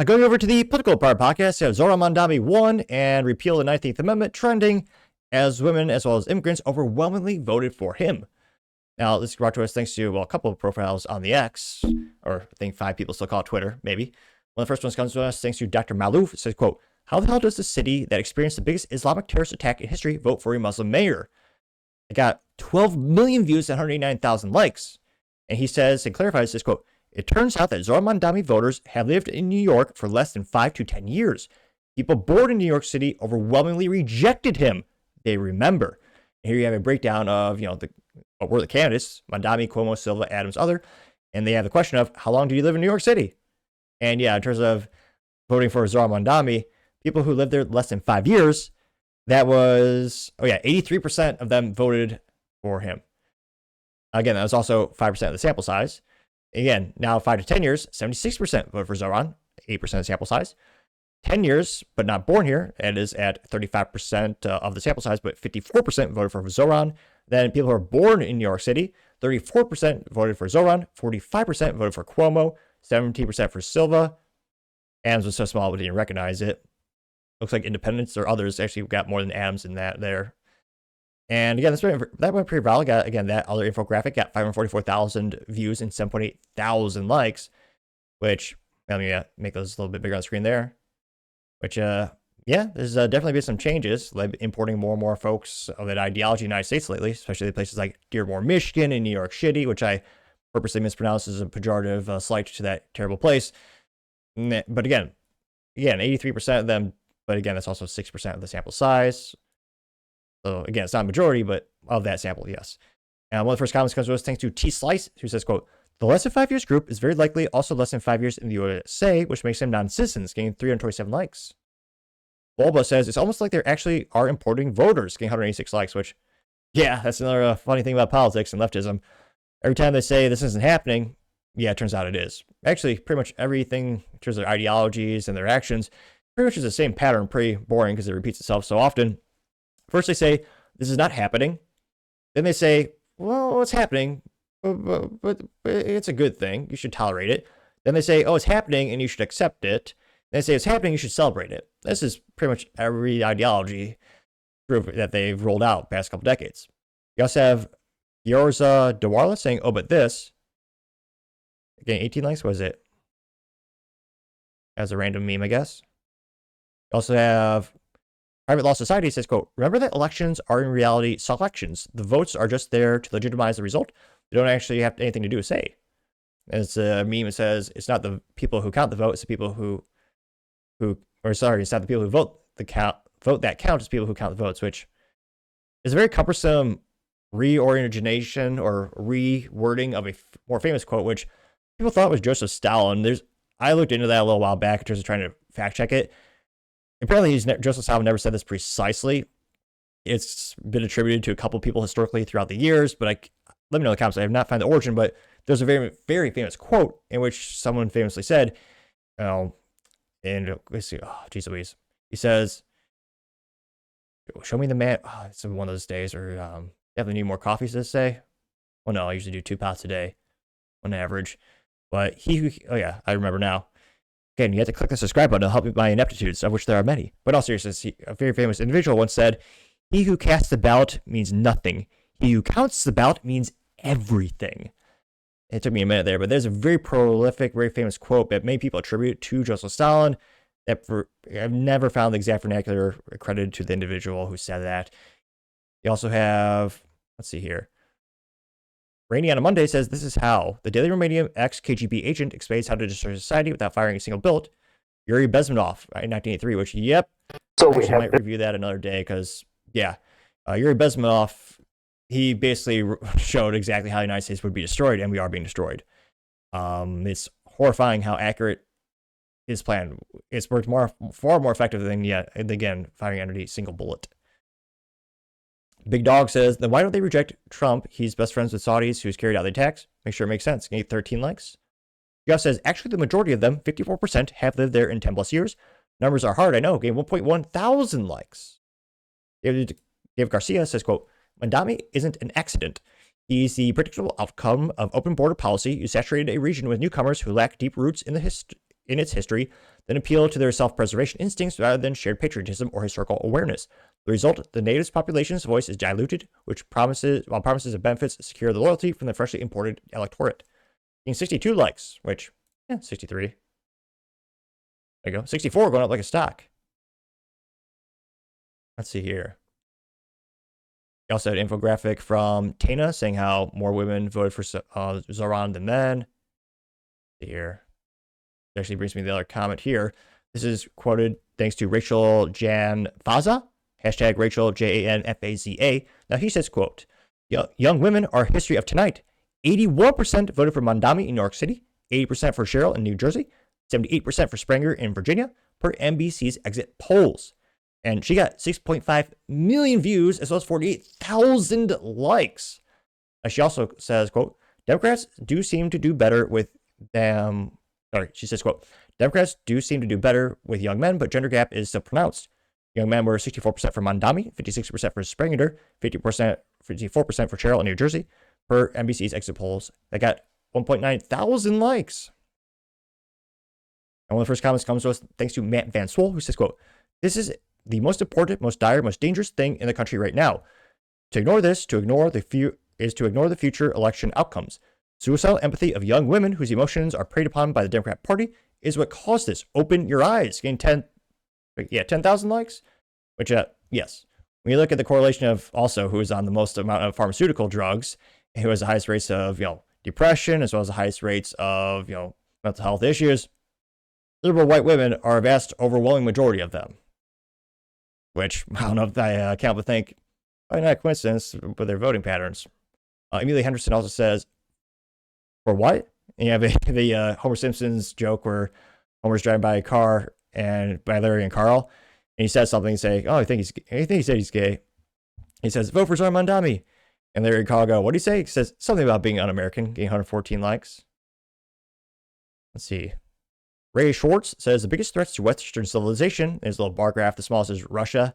Going over to the political part podcast, you have Zohran Mamdami won and repeal the 19th Amendment trending as women as well as immigrants overwhelmingly voted for him. Now, this is brought to us thanks to a couple of profiles on the X, or I think 5 people still call it Twitter, maybe. One of the first ones comes to us thanks to Dr. Malouf. It says, quote, "How the hell does the city that experienced the biggest Islamic terrorist attack in history vote for a Muslim mayor?" It got 12 million views and 189,000 likes. And he says and clarifies this, quote, "It turns out that Zohran Mamdami voters have lived in New York for less than 5 to 10 years. People born in New York City overwhelmingly rejected him. They remember." And here you have a breakdown of, what were the candidates: Mamdami, Cuomo, Silva, Adams, other. And they have the question of, how long do you live in New York City? And yeah, in terms of voting for Zohran Mamdami, people who lived there less than 5 years, that was, 83% of them voted for him. Again, that was also 5% of the sample size. Again, now 5 to 10 years, 76% voted for Zohran, 8% of the sample size. 10 years, but not born here, and is at 35% of the sample size, but 54% voted for Zohran. Then people who are born in New York City, 34% voted for Zohran, 45% voted for Cuomo, 17% for Silva. Adams was so small we didn't recognize it. Looks like independents or others actually got more than Adams in that there. And again, that went pretty viral. That other infographic got 544,000 views and 7.8 thousand likes, which, let me make those a little bit bigger on the screen there. Which, there's definitely been some changes, like importing more and more folks of that ideology in the United States lately, especially places like Dearborn, Michigan, and New York City, which I purposely mispronounced as a pejorative slight to that terrible place. But again, 83% of them, but again, that's also 6% of the sample size. So again, it's not a majority, but of that sample, yes. And one of the first comments comes to us thanks to T Slice, who says, quote, "The less than 5 years group is very likely also less than 5 years in the USA, which makes them non-citizens," getting 327 likes. Bulba says, "It's almost like they actually are importing voters," getting 186 likes, which, that's another funny thing about politics and leftism. Every time they say this isn't happening, it turns out it is. Actually, pretty much everything in terms of their ideologies and their actions pretty much is the same pattern, pretty boring because it repeats itself so often. First they say, this is not happening. Then they say, well, it's happening, but it's a good thing. You should tolerate it. Then they say, oh, it's happening and you should accept it. Then they say it's happening, you should celebrate it. This is pretty much every ideology group that they've rolled out past couple decades. You also have Yorza Dawarla saying, oh, but this. Again, 18 likes, what is it? As a random meme, I guess. You also have Private Law Society says, quote, "Remember that elections are in reality selections. The votes are just there to legitimize the result. They don't actually have anything to do with say." It's a meme that says, it's not the people who count the vote, it's the people it's not the people who vote that count, it's people who count the votes, which is a very cumbersome reorientation or rewording of a more famous quote, which people thought was Joseph Stalin. I looked into that a little while back in terms of trying to fact check it. Apparently, Joseph Stalin never said this precisely. It's been attributed to a couple of people historically throughout the years, but let me know in the comments. I have not found the origin, but there's a very, very famous quote in which someone famously said, and let's see, oh, geez Louise. He says, "Show me the man." Oh, it's one of those days, or definitely need more coffees to say. Well, no, I usually do 2 pots a day on average. But I remember now. Again, you have to click the subscribe button to help with my ineptitudes, of which there are many. But in all seriousness, a very famous individual once said, "He who casts the ballot means nothing. He who counts the ballot means everything." It took me a minute there, but there's a very prolific, very famous quote that many people attribute to Joseph Stalin. I've never found the exact vernacular accredited to the individual who said that. You also have, let's see here. Rainey on a Monday says, "This is how the Daily Romanian ex-KGB agent explains how to destroy society without firing a single bullet." Yuri Bezmenov, in 1983, which, So we might review that another day because, Yuri Bezmenov, he basically showed exactly how the United States would be destroyed, and we are being destroyed. It's horrifying how accurate his plan is. Worked far more effective than, again, firing any single bullet. Big Dog says, "Then why don't they reject Trump? He's best friends with Saudis who's carried out the attacks. Make sure it makes sense." Getting 13 likes. Jeff says, "Actually, the majority of them, 54%, have lived there in 10 plus years. Numbers are hard, I know." Getting 1.1 thousand likes. David Garcia says, quote, "Mamdami isn't an accident. He's the predictable outcome of open border policy. You saturated a region with newcomers who lack deep roots in the in its history than appeal to their self-preservation instincts rather than shared patriotism or historical awareness. The result, the natives' population's voice is diluted, while promises of benefits secure the loyalty from the freshly imported electorate. Getting 62 likes, which, 63. There you go. 64 going up like a stock. Let's see here. We also had an infographic from Tana saying how more women voted for Zohran than men. Here. It actually brings me the other comment here. This is quoted thanks to Rachel Janfaza, hashtag Rachel Janfaza. Now he says, quote, young women are history of tonight. 81% voted for Mamdami in New York City, 80% for Cheryl in New Jersey, 78% for Springer in Virginia, per NBC's exit polls. And she got 6.5 million views as well as 48,000 likes. She also says, quote, Democrats do seem to do better with them. Sorry, she says, quote, Democrats do seem to do better with young men, but gender gap is still pronounced. Young men were 64% for Mamdami, 56% for Springer, 54% for Cheryl in New Jersey, per NBC's exit polls. That got 1.9 thousand likes. And one of the first comments comes to us thanks to Matt Van Swol, who says, quote, this is the most important, most dire, most dangerous thing in the country right now. To ignore this, is to ignore the future election outcomes. Suicidal empathy of young women whose emotions are preyed upon by the Democrat Party is what caused this. Open your eyes. Getting 10,000 likes, which, yes. When you look at the correlation of also who is on the most amount of pharmaceutical drugs, who has the highest rates of, depression, as well as the highest rates of, mental health issues, liberal white women are a vast, overwhelming majority of them. Which, I don't know if I can't but think, probably not a coincidence with their voting patterns. Amelia Henderson also says, for what? And you have the Homer Simpson's joke where Homer's driving by a car and by Larry and Carl, and he says something and say, oh, I think he said he's gay. He says, vote for Zohran Mamdami. And Larry and Carl go, what do you say? He says something about being un-American, getting 114 likes. Let's see. Ray Schwartz says the biggest threats to Western civilization is a little bar graph. The smallest is Russia.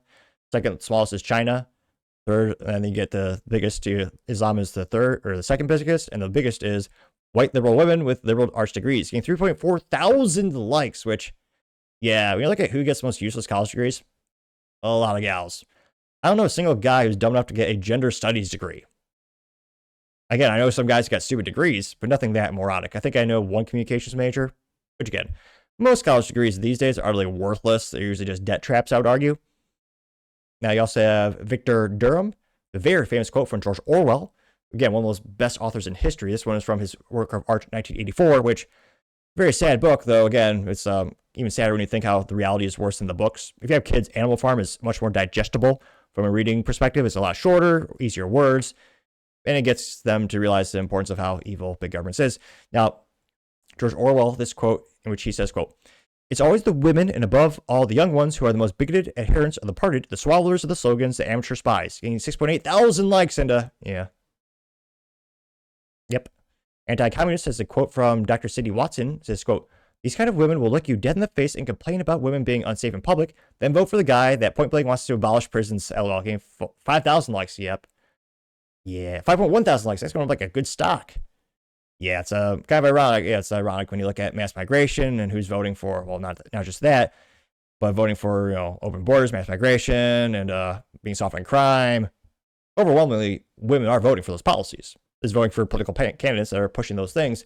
Second smallest is China. Third, and then you get the biggest to Islam is the third or the second biggest, and the biggest is white liberal women with liberal arts degrees, getting 3.4 thousand likes. Which, when you look at who gets the most useless college degrees, a lot of gals. I don't know a single guy who's dumb enough to get a gender studies degree. Again, I know some guys got stupid degrees, but nothing that moronic. I think I know one communications major. Which again, most college degrees these days are utterly worthless. They're usually just debt traps, I would argue. Now you also have Victor Durham, the very famous quote from George Orwell. Again, one of those best authors in history. This one is from his work of art 1984, which, very sad book, though, again, it's even sadder when you think how the reality is worse than the books. If you have kids, Animal Farm is much more digestible from a reading perspective. It's a lot shorter, easier words, and it gets them to realize the importance of how evil big government is. Now, George Orwell, this quote in which he says, quote, it's always the women and above all the young ones who are the most bigoted adherents of the party, the swallowers of the slogans, the amateur spies. Getting 6.8 thousand likes and, Yep. Anti-communist has a quote from Dr. Cindy Watson. It says, quote, these kind of women will look you dead in the face and complain about women being unsafe in public, then vote for the guy that point blank wants to abolish prisons. LOL. Getting 5,000 likes. Yep. Yeah. 5.1 thousand likes. That's going to be like a good stock. Yeah, it's kind of ironic. Yeah, it's ironic when you look at mass migration and who's voting for, well, not just that, but voting for, open borders, mass migration, and being soft on crime. Overwhelmingly, women are voting for those policies. Is voting for political candidates that are pushing those things,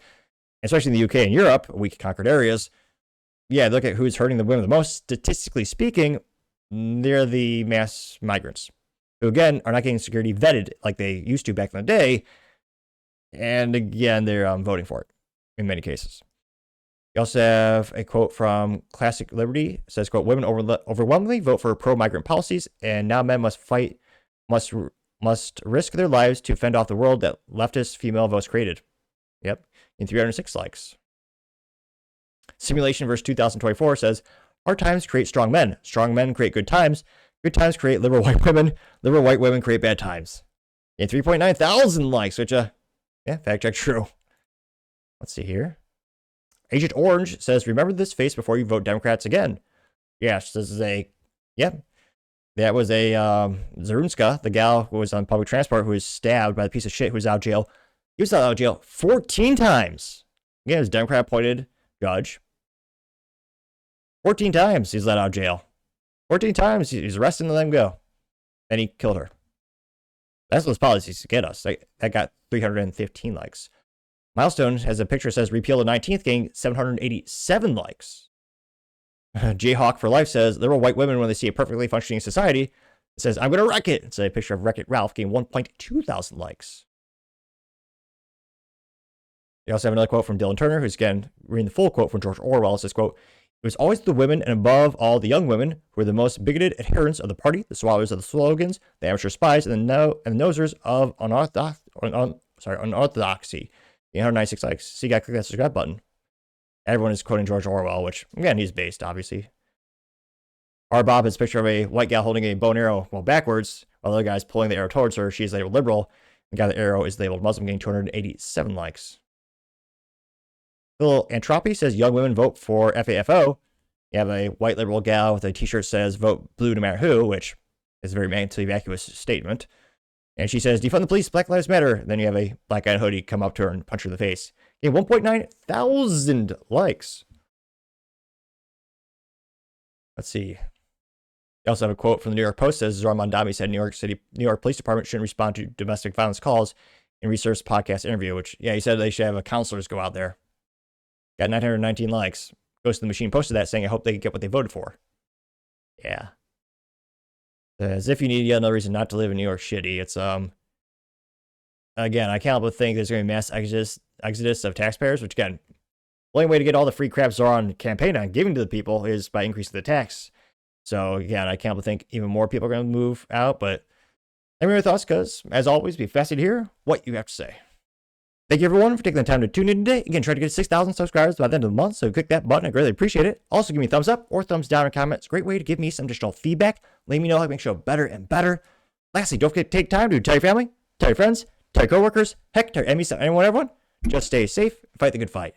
especially in the UK and Europe, weak conquered areas. Yeah, look at who's hurting the women the most. Statistically speaking, they're the mass migrants, who again are not getting security vetted like they used to back in the day. And again, they're voting for it in many cases. You also have a quote from Classic Liberty. It says, quote, women overwhelmingly vote for pro-migrant policies, and now men must risk their lives to fend off the world that leftist female votes created. Yep, in 306 likes. Simulation verse 2024 says, hard times create strong men create good times create liberal white women create bad times. In 3.9 thousand likes, which, fact check true. Let's see here. Agent Orange says, remember this face before you vote Democrats again. Yes, this is that was a Zarunska, the gal who was on public transport who was stabbed by the piece of shit who was out of jail. He was out of jail 14 times. Again, it was a Democrat-appointed judge. 14 times he's let out of jail. 14 times he's arrested and let him go. Then he killed her. That's those policies to get us. That got 315 likes. Milestone has a picture that says repeal the 19th, getting 787 likes. Jayhawk for Life says liberal white women, when they see a perfectly functioning society, it says, I'm going to wreck it. It's a picture of Wreck-It Ralph getting 1.2 thousand likes. You also have another quote from Dylan Turner, who's again reading the full quote from George Orwell. It says, quote, it was always the women, and above all the young women, who were the most bigoted adherents of the party, the swallowers of the slogans, the amateur spies, and the nosers of unorthodoxy. 196 likes. So you got to click that subscribe button. Everyone is quoting George Orwell, which, again, he's based, obviously. R. Bob has a picture of a white gal holding a bow and arrow, well, backwards, while the other guy's pulling the arrow towards her. She's labeled liberal. The guy with the arrow is labeled Muslim, getting 287 likes. Phil Antropy says young women vote for FAFO. You have a white liberal gal with a t-shirt that says vote blue no matter who, which is a very mentally vacuous statement. And she says defund the police, Black Lives Matter. Then you have a black guy in a hoodie come up to her and punch her in the face. 1.9 thousand likes. Let's see. You also have a quote from the New York Post that says Zohran Mamdami said New York Police Department shouldn't respond to domestic violence calls in Research's podcast interview, which, yeah, he said they should have counselors go out there. Got 919 likes. Ghost in the Machine posted that saying, I hope they get what they voted for. Yeah. As if you need yet another reason not to live in New York shitty. It's, again, I can't help but think there's going to be mass exodus of taxpayers, which, again, the only way to get all the free crap Zohran campaign on giving to the people is by increasing the tax. So, again, I can't help but think even more people are going to move out. But let me know your thoughts, because, as always, be fascinated to hear what you have to say. Thank you, everyone, for taking the time to tune in today. Again, try to get 6,000 subscribers by the end of the month, so click that button. I greatly appreciate it. Also, give me a thumbs up or thumbs down in comments. It's a great way to give me some additional feedback. Let me know how I can make the show better and better. Lastly, don't forget to take time to tell your family, tell your friends, tell your coworkers, heck, tell your enemies, tell anyone, everyone. Just stay safe and fight the good fight.